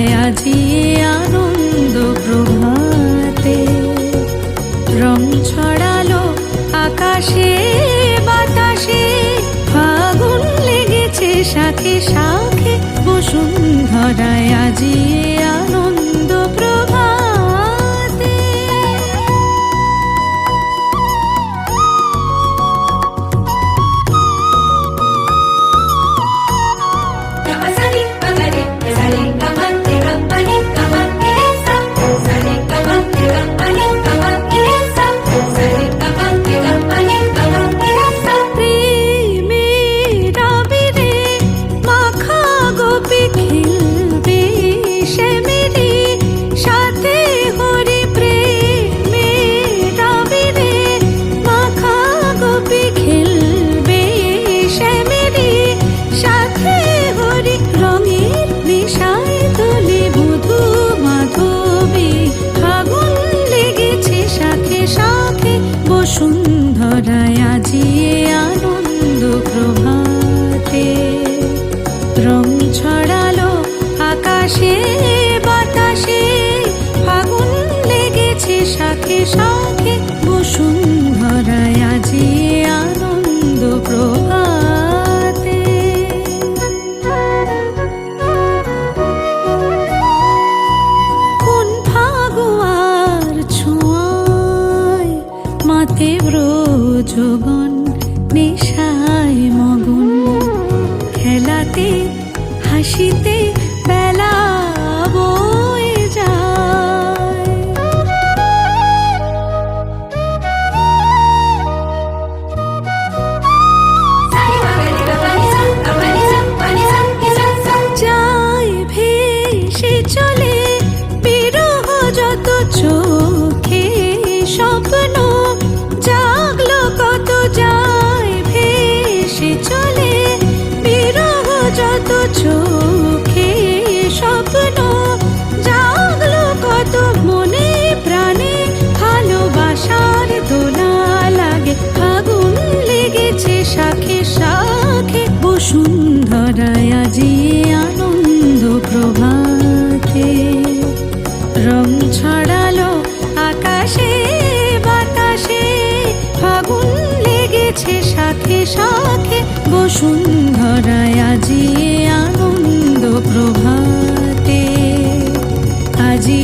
ধরায় আজি আনন্দ প্রভাতে। রং ছড়ালো আকাশে বাতাসে, ফাগুন লেগেছে শাখে শাখে, বসুন্ধরায় আজি আনন্দ প্রভাতে। বসুন্ধরায় আজি আনন্দ প্রভাতে। রং ছড়ালো আকাশে বাতাসে, ফাগুন লেগেছে শাখে শাখে, বসুন্ধরায় আজি আনন্দ প্রভাতে। কোন ফাগুয়ার ছোঁয়ায় মাতে ব্রজগণ নেশায় মগন, খেলাতে হাসিতে বেলা বয়ে যায়। যায় ভেসে চলে বিরহ যত চোখে স্বপ্ন, জাগলো কত যায় ভেসে চলে বিরহ যত চোখে স্বপ্ন, জাগলো কত মনে প্রাণে, ভালোবাসার দোলা লাগে, ফাগুন লেগেছে শাখে শাখে, বসুন্ধরায় আজি আনন্দ প্রভাতে। রং ছড়ালো আকাশে বাতাসে, ফাগুন লেগেছে শাখে শাখে, বসুন্ধরায় আজি আনন্দ প্রভাতে। আজি